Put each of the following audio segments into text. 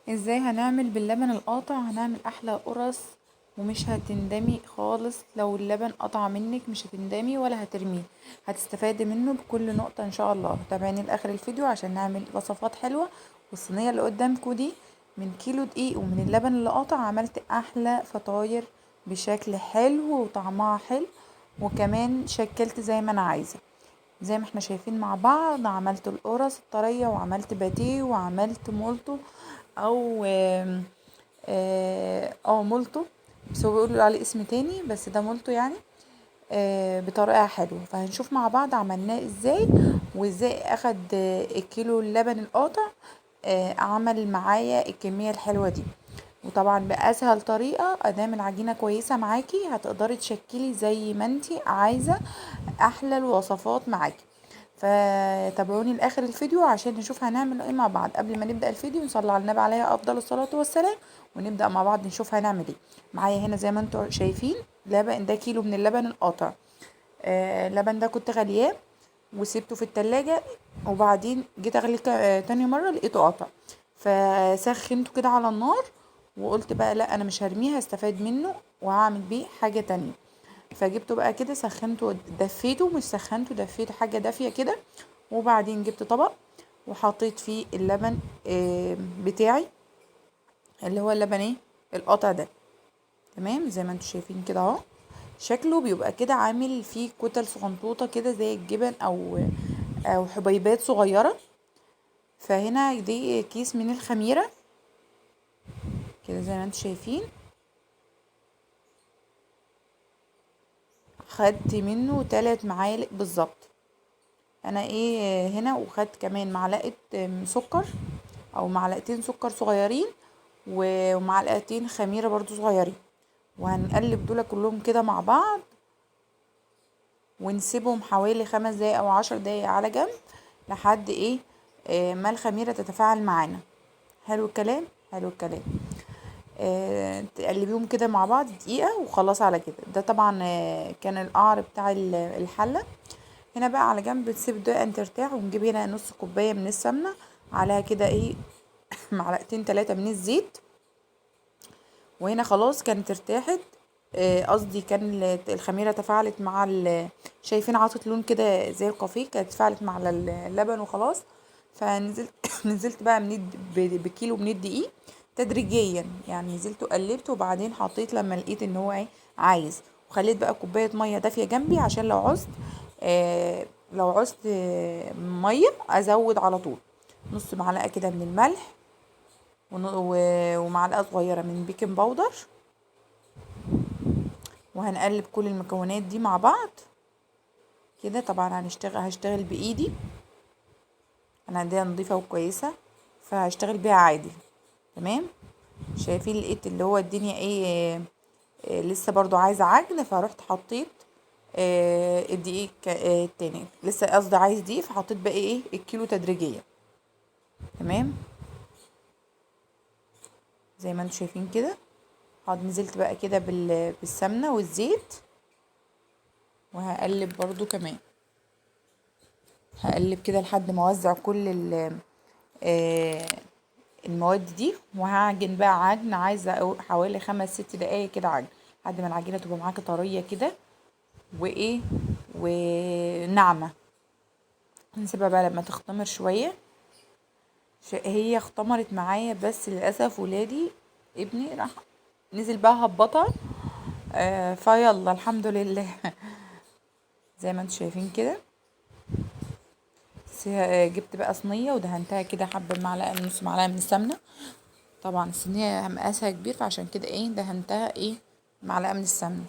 ازاي هنعمل باللبن القاطع؟ هنعمل احلى قرص ومش هتندمي خالص. لو اللبن قطع منك مش هتندمي ولا هترميه، هتستفادي منه بكل نقطة ان شاء الله. تابعيني لاخر الفيديو عشان نعمل وصفات حلوة. والصينية اللي قدامكم دي من كيلو دقيق ومن اللبن اللي قاطع عملت احلى فطاير بشكل حلو وطعمها حلو، وكمان شكلت زي ما انا عايزة. زي ما احنا شايفين مع بعض عملت القرص الطرية وعملت باتيه وعملت مولتو او مولتو، بس هو بيقولوا عليه اسم تاني، بس ده مولتو يعني. بطريقة حلوة، فهنشوف مع بعض عملناه ازاي، وازاي اخد الكيلو اللبن القاطع عمل معايا الكمية الحلوة دي. وطبعا بأسهل طريقة ادام العجينة كويسة معاكي هتقدري تشكلي زي ما انتي عايزة احلى الوصفات معاكي. فتابعوني لاخر الفيديو عشان نشوف هنعمل ايه مع بعض. قبل ما نبدا الفيديو نصلي على النبي عليه افضل الصلاه والسلام، ونبدا مع بعض نشوف هنعمل ايه. معايا هنا زي ما انتم شايفين لبن، ده كيلو من اللبن القاطع. اللبن ده كنت غلياه وسبته في التلاجة، وبعدين جيت اغليه تاني مره لقيته قطع، فسخنته كده على النار. وقلت بقى لا انا مش هرميه، هستفاد منه وهعمل بيه حاجه تانية. فجبته بقى كده سخنته دفيته، مش سخنته دفيته، حاجة دافية كده. وبعدين جبت طبق وحطيت فيه اللبن بتاعي، اللي هو اللبن ايه القطع ده. تمام زي ما انتم شايفين كده اهو. شكله بيبقى كده عامل فيه كتل صغنطوطة كده زي الجبن او حبيبات صغيرة. فهنا دي كيس من الخميرة كده زي ما انتم شايفين، خدت منه 3 معالق بالظبط. انا ايه هنا، وخدت كمان معلقة سكر او معلقتين سكر صغيرين، ومعلقتين خميرة برضو صغيرين. وهنقلب دول كلهم كده مع بعض ونسيبهم حوالي 5 دقايق او 10 دقايق على جنب لحد ايه ما الخميرة تتفاعل معانا. حلو الكلام، حلو الكلام. تقلبيهم كده مع بعض دقيقة وخلاص على كده. ده طبعا كان القعر بتاع الحلة. هنا بقى على جنب تسيب ده ان ترتاح، ونجيب هنا نص كوباية من السمنة، عليها كده ايه معلقتين 3 من الزيت. وهنا خلاص كانت ارتاحت، قصدي كان الخميرة تفاعلت مع شايفين عطت لون كده زي الكافيه، كانت تفاعلت مع اللبن وخلاص. فنزلت نزلت بقى بكيلو من الدقيق تدريجيا، يعني نزلت وقلبت وبعدين حطيت لما لقيت ان هو ايه عايز. وخليت بقى كوباية مية دافية جنبي عشان لو عوزت مية ازود على طول. نص معلقة كده من الملح، ومعلقة صغيرة من بيكنج باودر. وهنقلب كل المكونات دي مع بعض كده. طبعا هشتغل بايدي، انا ايديا نظيفة وكويسة فهشتغل بيها عادي. تمام. شايفين لقيت اللي هو الدنيا ايه لسه برضو عايزة عجن، فروحت حطيت الدقيق التاني لسه، قصدي عايز دقيق، فحطيت بقى ايه الكيلو تدريجيا. تمام زي ما انتم شايفين كده. نزلت بقى كده بالسمنة والزيت، وهقلب برضو كمان. هقلب كده لحد ما اوزع كل آه، المواد دي، وهعجن بقى عجن عايزه حوالي 5 6 دقايق كده عجن لحد ما العجينه تبقى معاكي طريه كده وايه وناعمه. نسيبها بقى لما تختمر شويه. هي اختمرت معايا، بس للاسف ولادي ابني راح نزل بقى هبطها. فيلا الحمد لله. زي ما انتم شايفين كده. جبت بقى صينيه ودهنتها كده حبه معلقه من نص معلقه من السمنه. طبعا الصينيه مقاسها كبير فعشان كده ايه دهنتها معلقه من السمنه.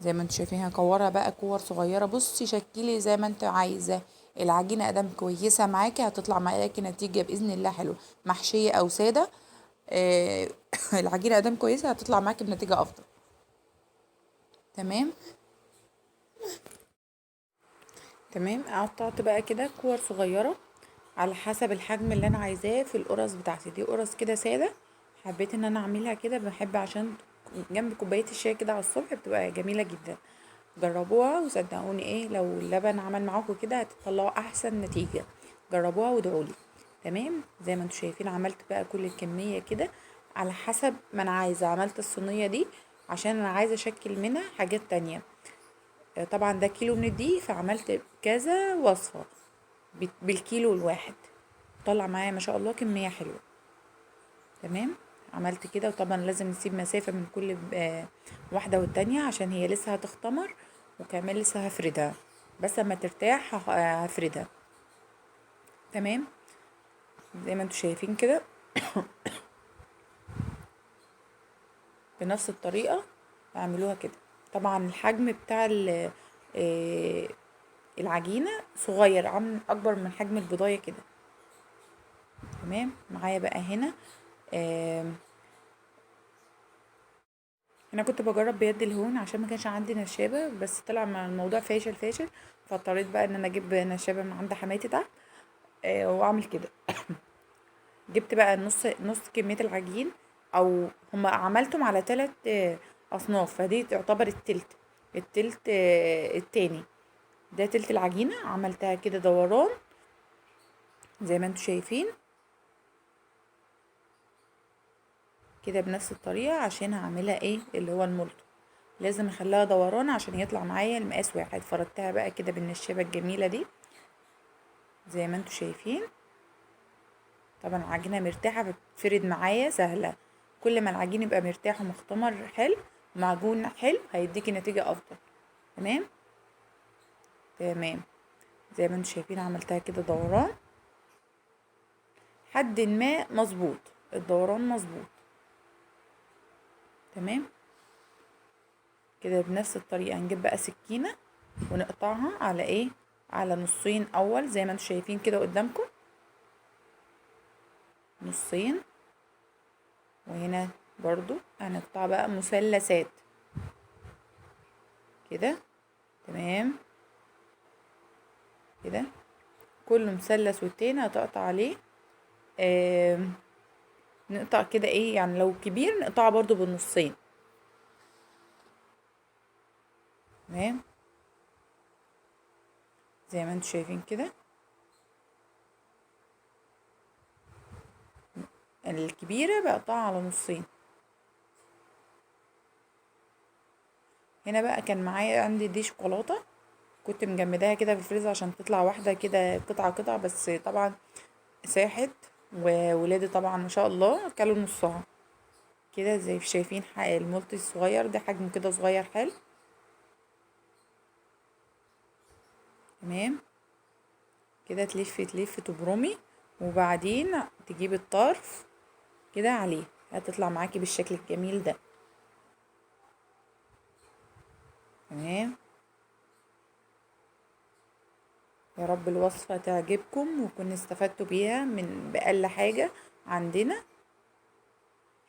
زي ما انتوا شايفين هكورها بقى كور صغيره. بصي شكلي زي ما انت عايزه. العجينه ادام كويسه معاكي هتطلع معاكي نتيجه باذن الله حلوه، محشيه او ساده. آه العجينه ادام كويسه هتطلع معاكي بنتيجه افضل. تمام. تمام قطعت بقى كده كور صغيره على حسب الحجم اللي انا عايزاه في القرص بتاعتي. دي قرص كده ساده، حبيت ان انا اعملها كده، بحب عشان جنب كوبايه الشاي كده على الصبح بتبقى جميله جدا. جربوها وصدقوني لو اللبن عمل معاكم كده هتطلعوا احسن نتيجه. جربوها وادعولي. تمام. زي ما انتوا شايفين عملت بقى كل الكمية كده على حسب ما انا عايزة. عملت الصينية دي عشان انا عايزة اشكل منها حاجات تانية. طبعا ده كيلو من الدقيق، فعملت كذا وصفة بالكيلو الواحد. طلع معايا ما شاء الله كمية حلوة. تمام. عملت كده، وطبعا لازم نسيب مسافة من كل واحدة والتانية عشان هي لسه هتختمر، وكمان لسه هفردها، بس اما ترتاح هفردها. تمام. زي ما انتوا شايفين كده بنفس الطريقة اعملوها كده. طبعا الحجم بتاع آه، العجينة صغير، عامل اكبر من حجم البضاية كده. تمام. معايا بقى هنا آم، انا كنت بجرب بيد الهون عشان ما كانش عندي نشابة، بس طلع مع الموضوع فاشل فاشل، فاضطريت بقى ان انا اجيب نشابة من عند حماتي تحت واعمل كده. جبت بقى نص كمية العجين، او هما عملتهم على 3 اصناف، فدي تعتبر التلت التاني. ده تلت العجينة، عملتها كده دوران زي ما انتوا شايفين كده بنفس الطريقة، عشان هعملها ايه اللي هو المولتو. لازم اخليها دوران عشان يطلع معايا المقاس واحد. فردتها بقى كده بالنشابة الجميلة دي زي ما انتوا شايفين. طبعا العجينة مرتاحة فبتفرد معايا سهلة. كل ما العجين يبقى مرتاح ومختمر حلو ومعجون حلو هيديكي نتيجة افضل. تمام. تمام. زي ما انتوا شايفين عملتها كده دوران حد ما مظبوط، الدوران مظبوط. تمام. كده بنفس الطريقة هنجيب بقى سكينة ونقطعها على ايه، على نصين اول زي ما انتوا شايفين كده قدامكم، نصين. وهنا برضو هنقطع بقى مثلثات كده. تمام. كده كل مثلث والتاني هتقطع عليه. آم، نقطع كده ايه، يعني لو كبير نقطعه برضو بالنصين. تمام. زي ما انتوا شايفين كده الكبيرة بقطعها على نصين. هنا بقى كان معايا عندي دي شوكولاتة، كنت مجمداها كده في الفريزر عشان تطلع واحدة كده قطعة قطعة، بس طبعا ساحت، وولادي طبعا ما شاء الله كلوا نصها كده. زي شايفين المولتي الصغير ده حجمه كده صغير حلو. تمام. كده تلف تبرمي، وبعدين تجيب الطرف كده عليه، هتطلع معاكي بالشكل الجميل ده. تمام. يا رب الوصفة تعجبكم وكون استفدتوا بيها من بأقل حاجة عندنا.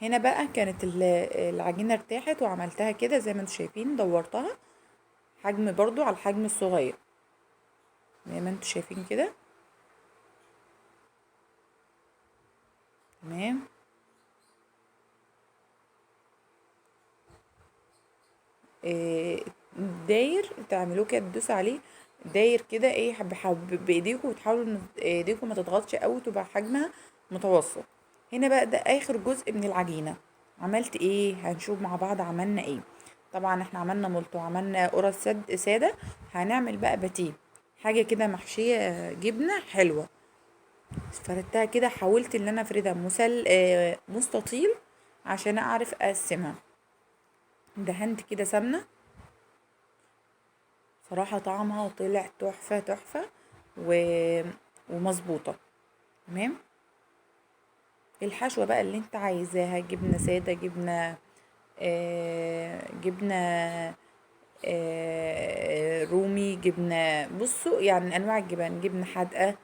هنا بقى كانت العجينة ارتاحت وعملتها كده زي ما انتوا شايفين، دورتها حجم برضو على الحجم الصغير زي ما انتوا شايفين كده. تمام. إيه، داير تعملوه كده تدوسوا عليه داير كده ايه، حب حب بايديكم، وتحاولوا ان ايديكم ما تضغطش قوي، تبقى حجمها متوسط. هنا بقى ده اخر جزء من العجينه. عملت ايه؟ هنشوف مع بعض عملنا ايه. طبعا احنا عملنا مولتو وعملنا قرص ساده. هنعمل بقى باتيه، حاجه كده محشيه جبنه حلوه. فردتها كده، حاولت ان انا افردها مستطيل عشان اعرف اقسمها. دهنت كده سمنه، صراحة طعمها طلع تحفة تحفة و... ومظبوطة. تمام. الحشوة بقى اللي انت عايزاها، جبنة سادة، جبنة رومي، جبنة، بصوا يعني انواع الجبن، جبنة حادقة.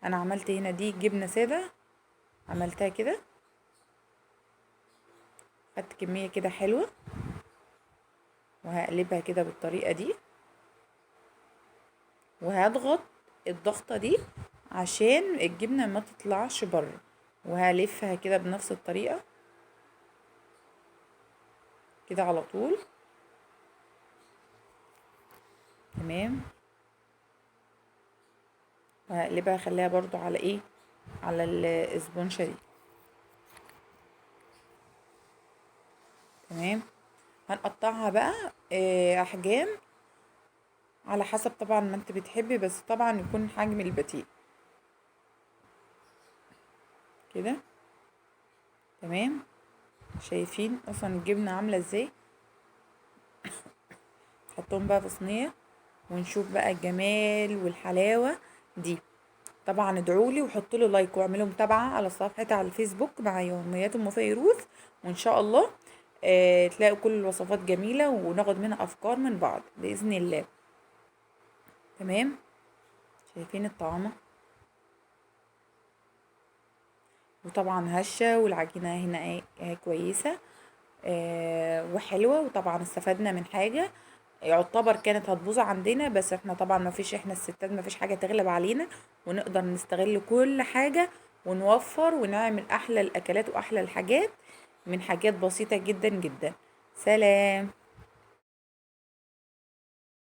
انا عملت هنا دي جبنة سادة، عملتها كده، خدت كمية كده حلوة، وهقلبها كده بالطريقة دي، وهضغط الضغطة دي عشان الجبنة ما تطلعش بره، وهلفها كده بنفس الطريقة كده على طول. تمام. وهقلبها اخليها برضو على ايه، على الاسبونشة دي. تمام. هنقطعها بقى احجام على حسب طبعا ما انت بتحبي، بس طبعا يكون حجم الباتيه كده. تمام. شايفين اصلا الجبنة عاملة ازاي؟ نحطهم بقى في صينية ونشوف بقى الجمال والحلاوة دي. طبعا ادعولي وحطوا لي لايك واعملوا متابعة على صفحتي على الفيسبوك مع يوميات ام فيروز، وان شاء الله تلاقوا كل الوصفات جميلة وناخد منها افكار من بعض بإذن الله. تمام. شايفين الطعامة؟ وطبعا هشة والعجينة هنا كويسة وحلوة، وطبعا استفدنا من حاجة يعتبر كانت هتبوظ عندنا، بس احنا طبعا ما فيش، احنا الستات ما فيش حاجة تغلب علينا، ونقدر نستغل كل حاجة ونوفر ونعمل احلى الاكلات واحلى الحاجات من حاجات بسيطة جدا جدا. سلام.